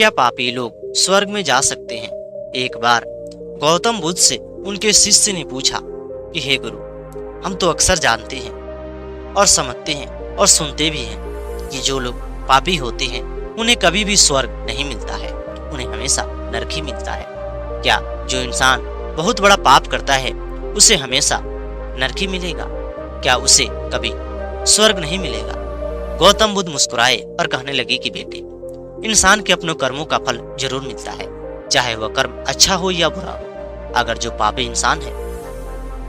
क्या पापी लोग स्वर्ग में जा सकते हैं? एक बार गौतम बुद्ध से उनके शिष्य ने पूछा कि हे गुरु, हम तो अक्सर जानते हैं और समझते हैं और सुनते भी हैं कि जो लोग पापी होते हैं उन्हें कभी भी स्वर्ग नहीं मिलता है, उन्हें हमेशा नरक ही मिलता है। क्या जो इंसान बहुत बड़ा पाप करता है उसे हमेशा नरक ही मिलेगा? क्या उसे कभी स्वर्ग नहीं मिलेगा? गौतम बुद्ध मुस्कुराए और कहने लगे कि बेटे, इंसान के अपनों कर्मों का फल जरूर मिलता है, चाहे वह कर्म अच्छा हो या बुरा हो। अगर जो पापी इंसान है,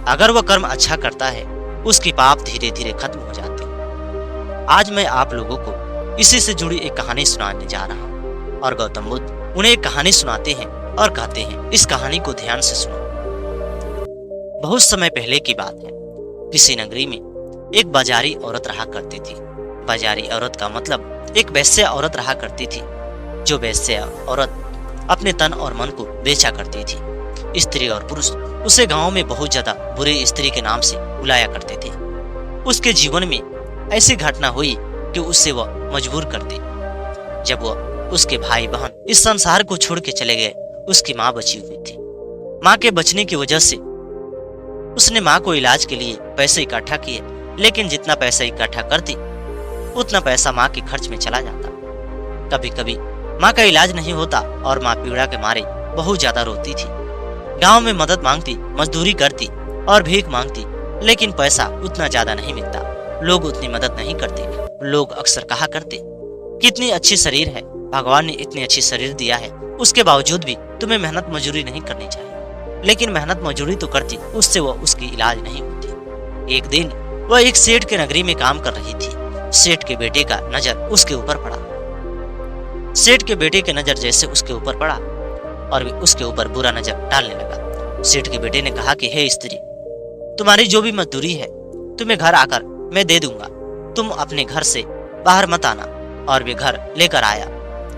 अगर वह कर्म अच्छा करता है, उसके पाप धीरे धीरे खत्म हो जाते हैं। आज मैं आप लोगों को इसी से जुड़ी एक कहानी सुनाने जा रहा हूँ और गौतम बुद्ध उन्हें एक कहानी सुनाते हैं और कहते हैं, इस कहानी को ध्यान से सुनो। बहुत समय पहले की बात है। किसी नगरी में एक बाजारी औरत रहा करती थी। बाजारी औरत का मतलब एक वेश्या औरत रहा करती थी। जो वेश्या औरत अपने तन और मन को बेचा करती थी। स्त्री और पुरुष उसे गांव में बहुत ज्यादा बुरे स्त्री के नाम से बुलाया करते थे। उसके जीवन में ऐसी घटना हुई कि उससे वह मजबूर कर दी। जब वह उसके भाई बहन इस संसार को छोड़ के चले गए, उसकी माँ बची हुई थी। माँ के बचने की वजह से उसने माँ को इलाज के लिए पैसे इकट्ठा किए, लेकिन जितना पैसा इकट्ठा करती उतना पैसा माँ के खर्च में चला जाता। कभी कभी माँ का इलाज नहीं होता और माँ पीड़ा के मारे बहुत ज्यादा रोती थी। गांव में मदद मांगती, मजदूरी करती और भीख मांगती, लेकिन पैसा उतना ज्यादा नहीं मिलता। लोग उतनी मदद नहीं करते। लोग अक्सर कहा करते, कितनी अच्छी शरीर है, भगवान ने इतनी अच्छी शरीर दिया है, उसके बावजूद भी तुम्हें मेहनत मजदूरी नहीं करनी चाहिए। लेकिन मेहनत मजदूरी तो करती, उससे वह उसकी इलाज नहीं होती। एक दिन वह एक सेठ के नगरी में काम कर रही थी। सेठ के बेटे का नजर उसके ऊपर पड़ा। सेठ के बेटे के नजर जैसे उसके ऊपर पड़ा और वे उसके ऊपर बुरा नजर डालने लगा। सेठ के बेटे ने कहा कि हे स्त्री, तुम्हारी जो भी मजदूरी है तुम्हें घर आकर मैं दे दूंगा, तुम अपने घर से बाहर मत आना। और वे घर लेकर आया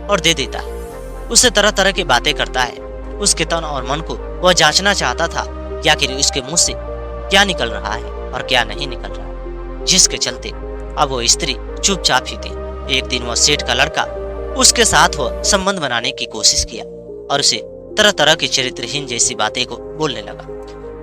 और दे देता है। उससे तरह तरह की बातें करता है। उसके तन और मन को वह जांचना चाहता था कि आखिर उसके मुंह से क्या निकल रहा है और क्या नहीं निकल रहा है, जिसके चलते अब वो स्त्री चुपचाप ही थी। एक दिन वह सेठ का लड़का उसके साथ वह संबंध बनाने की कोशिश किया और उसे तरह तरह की चरित्रहीन जैसी बातें को बोलने लगा,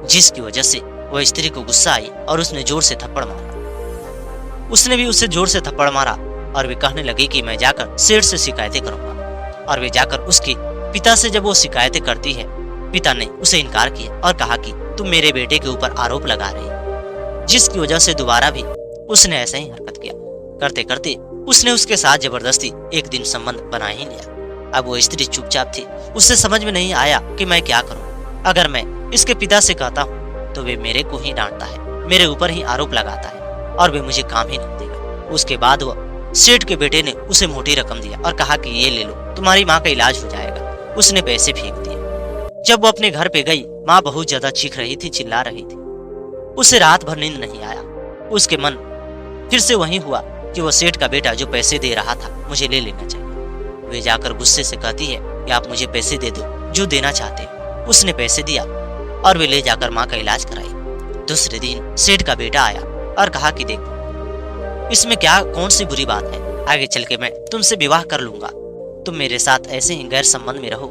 जिसकी वजह से वह स्त्री को गुस्सा आई और उसने जोर से थप्पड़ मारा। उसने भी उसे जोर से थप्पड़ मारा और वे कहने लगी कि मैं जाकर सेठ से शिकायतें करूंगा। और वे जाकर उसके पिता से जब वो शिकायतें करती है, पिता ने उसे इनकार किया और कहा कि तुम मेरे बेटे के ऊपर आरोप लगा रही हो, जिसकी वजह से दोबारा भी उसने ऐसा ही हरकत किया। करते करते उसने उसके साथ जबरदस्ती एक दिन संबंध बना ही लिया। अब वो स्त्री चुपचाप थी। उससे समझ में नहीं आया कि मैं क्या करूं। अगर मैं इसके पिता से कहता हूं तो वे मेरे को ही डांटता है, मेरे ऊपर ही आरोप लगाता है और वे मुझे काम ही नहीं देगा। उसके बाद वह सेठ के बेटे ने उसे मोटी रकम दिया और कहा कि ये ले लो, तुम्हारी माँ का इलाज हो जाएगा। उसने पैसे फेंक दिए। जब वो अपने घर पे गई, माँ बहुत ज्यादा चीख रही थी, चिल्ला रही थी। उसे रात भर नींद नहीं आया। उसके मन फिर से वही हुआ कि वो सेठ का बेटा जो पैसे दे रहा था मुझे ले लेना चाहिए। वे जाकर गुस्से से कहती है कि आप मुझे पैसे दे दो जो देना चाहते हो। उसने पैसे दिया और वे ले जाकर माँ का इलाज कराई। दूसरे दिन सेठ का बेटा आया और कहा कि देखो, इसमें क्या कौन सी बुरी बात है, आगे चल के मैं तुमसे विवाह कर लूंगा। तुम मेरे साथ ऐसे ही गैर संबंध में रहो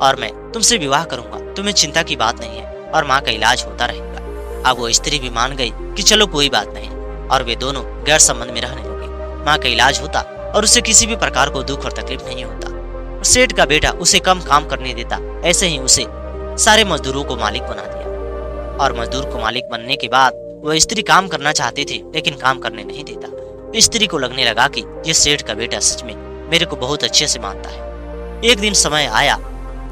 और मैं तुमसे विवाह करूंगा, तुम्हें चिंता की बात नहीं है और माँ का इलाज होता रहेगा। अब वो स्त्री भी मान गई कि चलो कोई बात नहीं, और वे दोनों गैर संबंध में रहने लगे। माँ का इलाज होता और उसे किसी भी प्रकार को दुख और तकलीफ नहीं होता। सेठ का बेटा उसे कम काम करने देता, ऐसे ही उसे सारे मजदूरों को मालिक बना दिया। और मजदूर को मालिक बनने के बाद वह स्त्री काम करना चाहती थी, लेकिन काम करने नहीं देता। स्त्री को लगने लगा कि ये सेठ का बेटा सच में मेरे को बहुत अच्छे से मानता है। एक दिन समय आया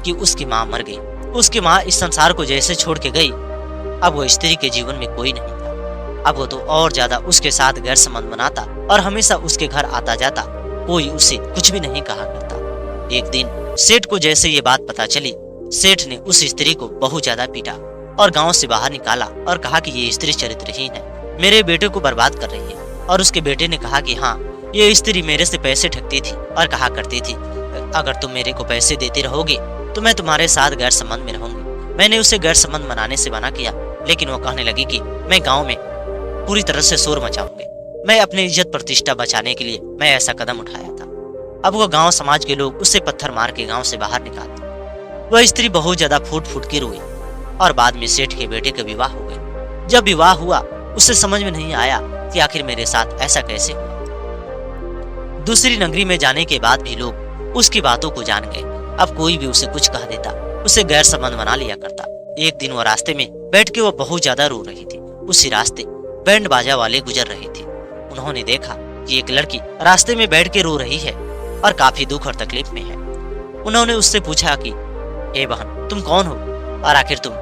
कि उसकी माँ मर गई। उसकी माँ इस संसार को जैसे छोड़ के गई, अब वो स्त्री के जीवन में कोई नहीं था। अब वो तो और ज्यादा उसके साथ गैर संबंध बनाता और हमेशा उसके घर आता जाता। कोई उसे कुछ भी नहीं कहा करता। एक दिन सेठ को जैसे ये बात पता चली, सेठ ने उस स्त्री को बहुत ज्यादा पीटा और गांव से बाहर निकाला और कहा कि ये स्त्री चरित्रहीन है, मेरे बेटे को बर्बाद कर रही है। और उसके बेटे ने कहा कि हाँ, ये स्त्री मेरे से पैसे ठगती थी और कहा करती थी अगर तुम मेरे को पैसे देते रहोगे तो मैं तुम्हारे साथ गैर संबंध में रहूंगी। मैंने उसे गैर संबंध बनाने से मना किया, लेकिन वो कहने लगी कि मैं गांव में पूरी तरह से शोर मचाऊंगी। मैं अपनी इज्जत प्रतिष्ठा बचाने के लिए मैं ऐसा कदम उठाया था। अब वह गांव समाज के लोग उसे पत्थर मार के गांव से बाहर निकाल दिए। वह स्त्री बहुत ज्यादा फूट फूट के रोई और बाद में सेठ के बेटे का विवाह हो गया। जब विवाह हुआ उसे समझ में नहीं आया कि आखिर मेरे साथ ऐसा कैसे हुआ। दूसरी नगरी में जाने के बाद भी लोग उसकी बातों को जान गए। अब कोई भी उसे कुछ कह देता, उसे गैर संबंध बना लिया करता। एक दिन वो रास्ते में बैठ के वो बहुत ज्यादा रो रही थी। उसी रास्ते बैंड बाजा वाले गुजर रहे थे। उन्होंने देखा कि एक लड़की रास्ते में बैठ के रो रही है और काफी दुख और तकलीफ में है। उन्होंने उससे पूछा कि हे बहन, तुम कौन हो और आखिर तुम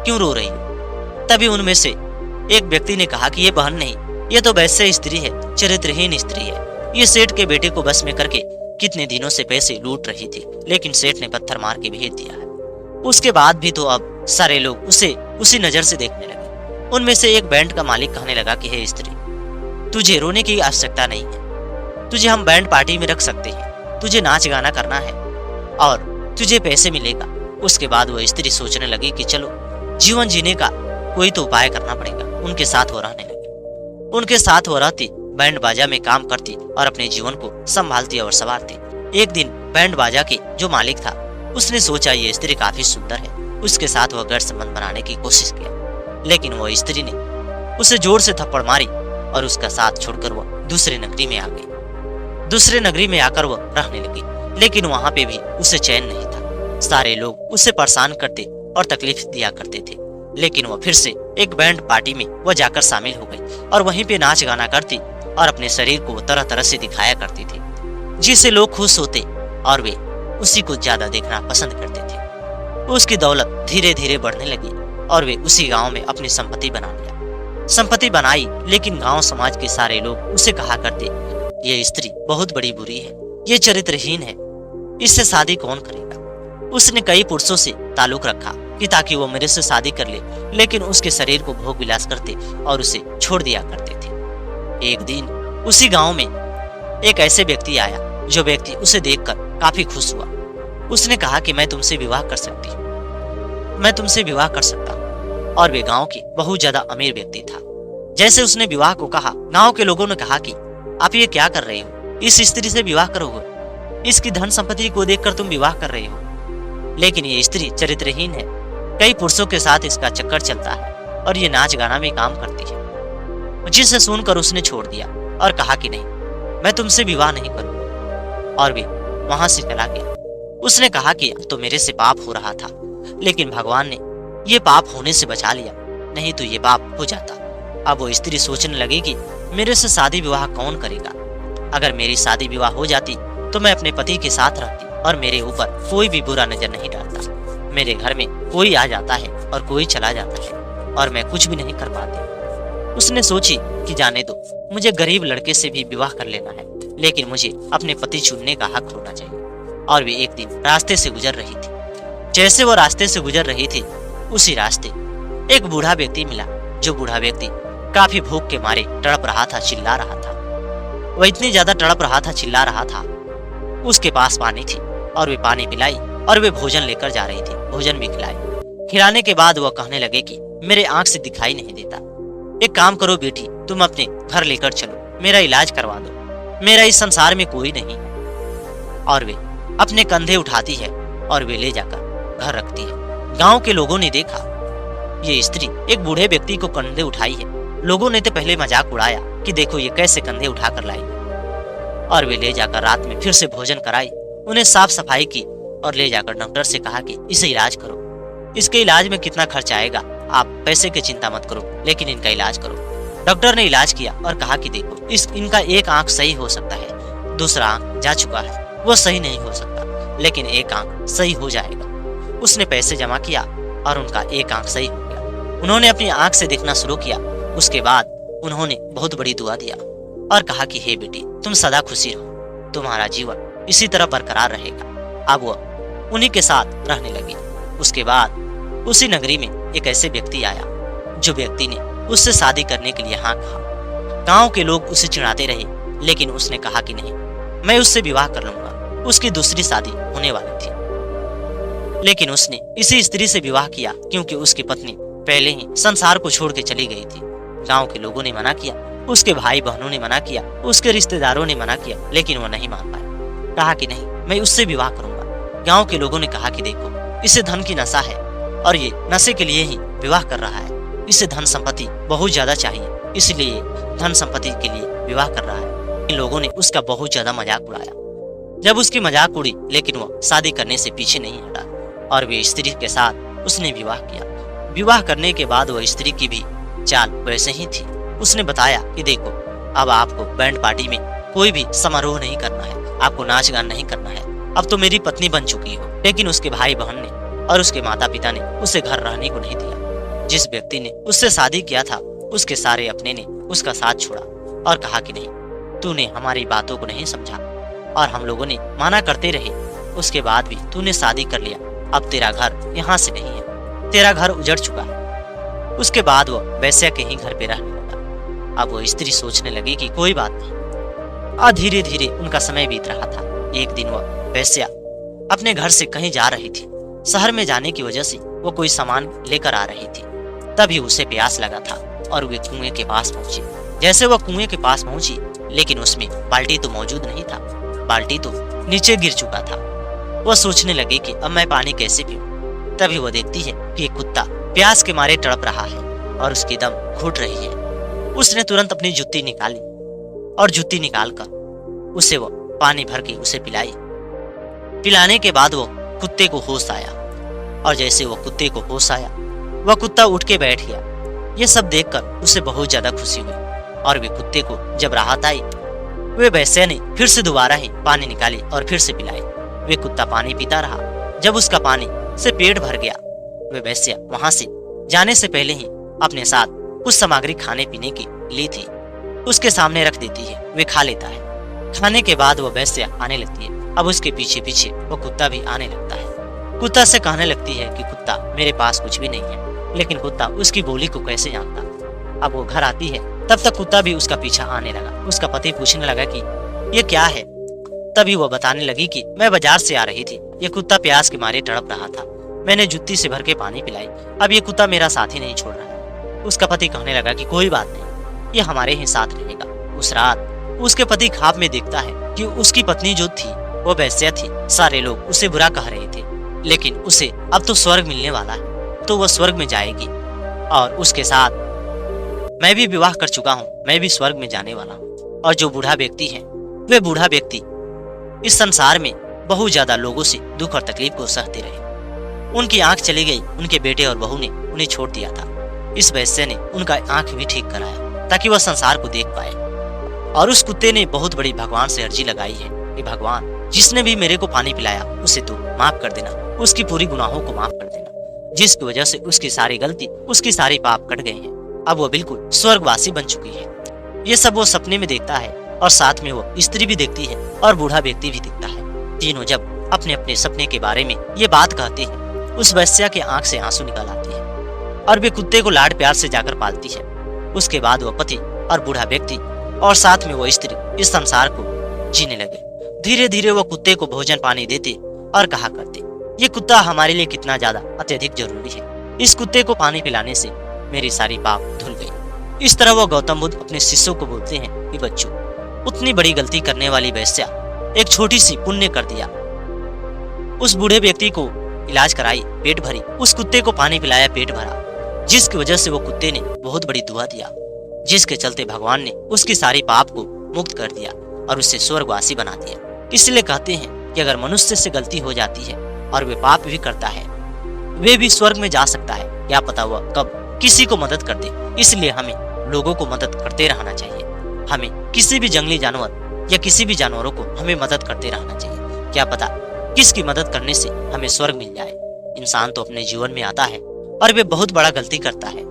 क्यों रो रही हो? तभी उनमें से एक व्यक्ति ने कहा कि ये बहन नहीं, ये तो वैसे स्त्री है, चरित्रहीन स्त्री है। ये सेठ के बेटे को बस में करके कितने दिनों से पैसे लूट रही थी, लेकिन सेठ ने पत्थर मार के भेज दिया है। उसके बाद भी तो अब सारे लोग उसे उसी नजर से देखने लगे। उनमें से एक बैंड का मालिक कहने लगा कि हे स्त्री, तुझे रोने की आवश्यकता नहीं है, तुझे हम बैंड पार्टी में रख सकते हैं, तुझे नाच गाना करना है और तुझे पैसे मिलेगा। उसके बाद वह स्त्री सोचने लगी कि चलो जीवन जीने का कोई तो उपाय करना पड़ेगा। उनके साथ वो रहने लगी। उनके साथ वो रहती, बैंड बाजा में काम करती और अपने जीवन को संभालती और संवारती। एक दिन बैंड बाजा के जो मालिक था उसने सोचा ये स्त्री काफी सुंदर है, उसके साथ वह गैर संबंध बनाने की कोशिश किया, लेकिन वह स्त्री ने उसे जोर से थप्पड़ मारी और उसका साथ छोड़कर वह दूसरे नगरी में आ गई। दूसरे नगरी में आकर वह रहने लगी, लेकिन वहां पे भी उसे चैन नहीं था। सारे लोग उसे परेशान करते और तकलीफ दिया करते थे, लेकिन वह फिर से एक बैंड पार्टी में वह जाकर शामिल हो गई और वहीं पे नाच गाना करती और अपने शरीर को तरह तरह से दिखाया करती थी, जिससे लोग खुश होते और वे उसी को ज्यादा देखना पसंद करते थे। उसकी दौलत धीरे धीरे बढ़ने लगी और वे उसी गांव में अपनी संपत्ति बना लिया। संपत्ति बनाई, लेकिन गांव समाज के सारे लोग उसे कहा करते, ये स्त्री बहुत बड़ी बुरी है, ये चरित्रहीन है, इससे शादी कौन करेगा। उसने कई पुरुषों से ताल्लुक रखा कि ताकि वो मेरे से शादी कर ले, लेकिन उसके शरीर को भोग विलास करते और उसे छोड़ दिया करते थे। एक दिन उसी गांव में एक ऐसे व्यक्ति आया जो व्यक्ति उसे देखकर काफी खुश हुआ। उसने कहा कि मैं तुमसे विवाह कर सकती हूँ, मैं तुमसे विवाह कर सकता हूँ। और वे गांव के बहुत ज्यादा अमीर व्यक्ति था। जैसे उसने विवाह को कहा, गांव के लोगों ने कहा कि आप ये क्या कर रहे हो, इस स्त्री से विवाह करोगे, इसकी धन संपत्ति को देखकर तुम विवाह कर रहे हो। लेकिन ये स्त्री चरित्रहीन है, कई पुरुषों के साथ इसका चक्कर चलता है और ये नाच गाना में काम करती है। जिसे सुनकर उसने छोड़ दिया और कहा कि नहीं, मैं तुमसे विवाह नहीं करूंगा, और वे वहां से चला गया। उसने कहा कि अब तो मेरे से पाप हो रहा था, लेकिन भगवान ने ये पाप होने से बचा लिया, नहीं तो ये पाप हो जाता। अब वो स्त्री सोचने लगी कि मेरे से शादी विवाह कौन करेगा। अगर मेरी शादी विवाह हो जाती तो मैं अपने पति के साथ रहती और मेरे ऊपर कोई भी बुरा नजर नहीं डालता। मेरे घर में कोई आ जाता है और कोई चला जाता है और मैं कुछ भी नहीं कर पाती। उसने सोची कि जाने दो, मुझे गरीब लड़के से भी विवाह कर लेना है, लेकिन मुझे अपने पति चुनने का हक होना चाहिए। और वे एक दिन रास्ते से गुजर रही थी। जैसे वो रास्ते से गुजर रही थी, उसी रास्ते एक बूढ़ा व्यक्ति मिला। जो बूढ़ा व्यक्ति काफी भूख के मारे तड़प रहा था, चिल्ला रहा था। वह इतनी ज्यादा तड़प रहा था, चिल्ला रहा था। उसके पास पानी थी और वे पानी पिलाई और वे भोजन लेकर जा रही थी। भोजन भी खिलाई। खिलाने के बाद वह कहने लगे कि मेरे आंख से दिखाई नहीं देता, एक काम करो बेटी, तुम अपने घर लेकर चलो, मेरा इलाज करवा दो, मेरा इस संसार में कोई नहीं है। और वे अपने कंधे उठाती है और वे ले जाकर घर रखती है। गांव के लोगों ने देखा ये स्त्री एक बूढ़े व्यक्ति को कंधे उठाई है। लोगों ने तो पहले मजाक उड़ाया कि देखो ये कैसे कंधे उठाकर लाई, और वे ले जाकर रात में फिर से भोजन कराई, उन्हें साफ सफाई की और ले जाकर डॉक्टर से कहा कि इसे इलाज करो। इसके इलाज में कितना खर्च आएगा, आप पैसे की चिंता मत करो, लेकिन इनका इलाज करो। डॉक्टर ने इलाज किया और कहा कि देखो इनका एक आंख सही हो सकता है, दूसरा आंख जा चुका है, वो सही नहीं हो सकता, लेकिन एक आंख सही हो जाएगा। उसने पैसे जमा किया और उनका एक आंख सही हो गया। उन्होंने अपनी आंख से देखना शुरू किया। उसके बाद उन्होंने बहुत बड़ी दुआ दिया और कहा कि हे बेटी, तुम सदा खुशी रहो, तुम्हारा जीवन इसी तरह बरकरार रहेगा। अब वह उन्हीं के साथ रहने लगी। उसके बाद उसी नगरी में एक ऐसे व्यक्ति आया जो व्यक्ति ने उससे शादी करने के लिए हाँ कहा। गांव के लोग उसे चिढ़ाते रहे, लेकिन उसने कहा कि नहीं, मैं उससे विवाह कर लूंगा। उसकी दूसरी शादी होने वाली थी, लेकिन उसने इसी स्त्री से विवाह किया क्योंकि उसकी पत्नी पहले ही संसार को छोड़ के चली गई थी। गांव के लोगों ने मना किया, उसके भाई बहनों ने मना किया, उसके रिश्तेदारों ने मना किया, लेकिन वो नहीं मान पाया। कहा कि नहीं, मैं उससे विवाह करूंगा। गांव के लोगों ने कहा कि देखो, इसे धन की नशा है और ये नशे के लिए ही विवाह कर रहा है। इसे धन संपत्ति बहुत ज्यादा चाहिए, इसलिए धन संपत्ति के लिए विवाह कर रहा है। इन लोगों ने उसका बहुत ज्यादा मजाक उड़ाया। जब उसकी मजाक उड़ी, लेकिन वह शादी करने से पीछे नहीं हटा और वे स्त्री के साथ उसने विवाह किया। विवाह करने के बाद वह स्त्री की भी चाल वैसे ही थी। उसने बताया कि देखो, अब आपको बैंड पार्टी में कोई भी समारोह नहीं करना है, आपको नाच गान नहीं करना है, अब तो मेरी पत्नी बन चुकी हो। लेकिन उसके भाई बहन ने और उसके माता पिता ने उसे घर रहने को नहीं दिया। जिस व्यक्ति ने उससे शादी किया था, उसके सारे अपने ने उसका साथ छोड़ा और कहा कि नहीं, तूने हमारी बातों को नहीं समझा और हम लोगों ने माना करते रहे, उसके बाद भी तूने शादी कर लिया। अब तेरा घर यहाँ से नहीं है, तेरा घर उजड़ चुका है। उसके बाद वह वैश्या के ही घर पे रहने लगा। अब वो स्त्री सोचने लगी कि कोई बात नहीं। और धीरे धीरे उनका समय बीत रहा था। एक दिन वह वैश्या अपने घर से कहीं जा रही थी। शहर में जाने की वजह से वो कोई सामान लेकर आ रही थी। तभी उसे प्यास लगा था और वे कुएं के पास पहुंची। जैसे वह कुएं के पास पहुंची, लेकिन उसमें बाल्टी तो मौजूद नहीं था, बाल्टी तो नीचे गिर चुका था। वह सोचने लगी कि अब मैं पानी कैसे पीऊं। तभी वह देखती है कि एक कुत्ता प्यास के मारे तड़प रहा है और उसकी दम घुट रही है। उसने तुरंत अपनी जुत्ती निकाली और जुत्ती निकालकर उसे वो पानी भर के उसे पिलाई। पिलाने के बाद वो कुत्ते को होश आया और जैसे वो कुत्ते को होश आया, वह कुत्ता उठ के बैठ गया। ये सब देखकर उसे बहुत ज्यादा खुशी हुई और वे कुत्ते को जब राहत आई, वे वैश्या ने फिर से दोबारा ही पानी निकाली और फिर से पिलाई। वे कुत्ता पानी पीता रहा। जब उसका पानी से पेट भर गया, वे वैश्या वहां से जाने से पहले ही अपने साथ कुछ सामग्री खाने पीने की ली थी, उसके सामने रख देती है। वे खा लेता है। खाने के बाद वह वैश्या आने लगती है। अब उसके पीछे पीछे वो कुत्ता भी आने लगता है। कुत्ता से कहने लगती है कि कुत्ता, मेरे पास कुछ भी नहीं है। लेकिन कुत्ता उसकी बोली को कैसे जानता। अब वो घर आती है, तब तक कुत्ता भी उसका पीछा आने लगा। उसका पति पूछने लगा कि ये क्या है। तभी वो बताने लगी कि मैं बाजार से आ रही थी, ये कुत्ता प्यास के मारे तड़प रहा था, मैंने जुत्ती से भर के पानी पिलाई, अब ये कुत्ता मेरा साथी नहीं छोड़ रहा है। उसका पति कहने लगा कि कोई बात नहीं, ये हमारे ही साथ रहेगा। उस रात उसके पति ख्वाब में देखता है कि उसकी पत्नी जो थी वो वैश्या थी। सारे लोग उसे बुरा कह रहे थे, लेकिन उसे अब तो स्वर्ग मिलने वाला है, तो वह स्वर्ग में जाएगी और उसके साथ मैं भी विवाह कर चुका हूँ, मैं भी स्वर्ग में जाने वाला हूँ। और जो बूढ़ा व्यक्ति है, वे बूढ़ा व्यक्ति इस संसार में बहुत ज्यादा लोगों से दुख और तकलीफ को सहते रहे। उनकी आंख चली गई, उनके बेटे और बहू ने उन्हें छोड़ दिया था। इस वैश्य ने उनका आंख भी ठीक कराया ताकि वह संसार को देख पाए। और उस कुत्ते ने बहुत बड़ी भगवान से अर्जी लगाई है कि भगवान, जिसने भी मेरे को पानी पिलाया उसे तो माफ कर देना, उसकी पूरी गुनाहों को माफ कर देना, जिसकी वजह से उसकी सारी गलती, उसकी सारी पाप कट गए हैं। अब वो बिल्कुल स्वर्गवासी बन चुकी है। ये सब वो सपने में देखता है और साथ में वो स्त्री भी देखती है और बूढ़ा व्यक्ति भी दिखता है। तीनों जब अपने अपने सपने के बारे में ये बात कहते हैं, उस वैश्या के आंख से आंसू निकल आते हैं और वे कुत्ते को लाड प्यार से जाकर पालती है। उसके बाद वह पति और बूढ़ा व्यक्ति और साथ में वो स्त्री इस संसार को जीने लगे। धीरे धीरे वो कुत्ते को भोजन पानी देते और कहा करते, ये कुत्ता हमारे लिए कितना ज्यादा अत्यधिक जरूरी है, इस कुत्ते को पानी पिलाने से मेरी सारी पाप धुल गई। इस तरह वो गौतम बुद्ध अपने शिष्यों को बोलते हैं कि बच्चों, उतनी बड़ी गलती करने वाली वैश्या एक छोटी सी पुण्य कर दिया। उस बूढ़े व्यक्ति को इलाज कराई, पेट भरी, उस कुत्ते को पानी पिलाया, पेट भरा, जिसकी वजह से वो कुत्ते ने बहुत बड़ी दुआ दिया, जिसके चलते भगवान ने उसकी सारी पाप को मुक्त कर दिया और उसे स्वर्गवासी बना दिया। इसलिए कहते हैं कि अगर मनुष्य से गलती हो जाती है और वे पाप भी करता है, वे भी स्वर्ग में जा सकता है। क्या पता वह कब किसी को मदद कर दे। इसलिए हमें लोगों को मदद करते रहना चाहिए। हमें किसी भी जंगली जानवर या किसी भी जानवरों को हमें मदद करते रहना चाहिए। क्या पता किसकी मदद करने से हमें स्वर्ग मिल जाए। इंसान तो अपने जीवन में आता है और वे बहुत बड़ा गलती करता है,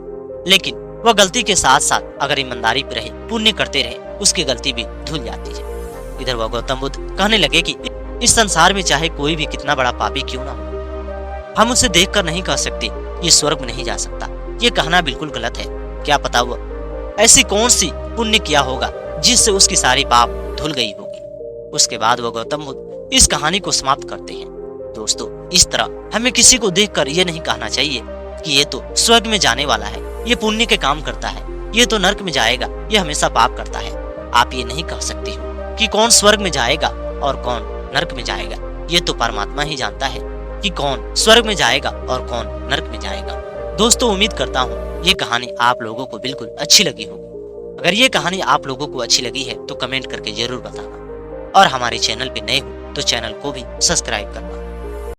लेकिन वह गलती के साथ साथ अगर ईमानदारी पे रहे, पुण्य करते रहे, उसकी गलती भी धुल जाती है। इधर वह गौतम बुद्ध कहने लगे कि इस संसार में चाहे कोई भी कितना बड़ा पापी क्यों ना हो, हम उसे देखकर नहीं कह सकते ये स्वर्ग में नहीं जा सकता। ये कहना बिल्कुल गलत है। क्या पता वह ऐसी कौन सी पुण्य किया होगा जिससे उसकी सारी पाप धुल गई होगी। उसके बाद वह गौतम बुद्ध इस कहानी को समाप्त करते हैं। दोस्तों, इस तरह हमें किसी को देखकर ये नहीं कहना चाहिए कि ये तो स्वर्ग में जाने वाला है, ये पुण्य के काम करता है, ये तो नरक में जाएगा, ये हमेशा पाप करता है। आप ये नहीं कह सकते हो कि कौन स्वर्ग में जाएगा और कौन नरक में जाएगा, ये तो परमात्मा ही जानता है कि कौन स्वर्ग में जाएगा और कौन नरक में जाएगा। दोस्तों, उम्मीद करता हूँ ये कहानी आप लोगों को बिल्कुल अच्छी लगी होगी। अगर ये कहानी आप लोगों को अच्छी लगी है तो कमेंट करके जरूर बताना, और हमारे चैनल पे नए हो तो चैनल को भी सब्सक्राइब करना।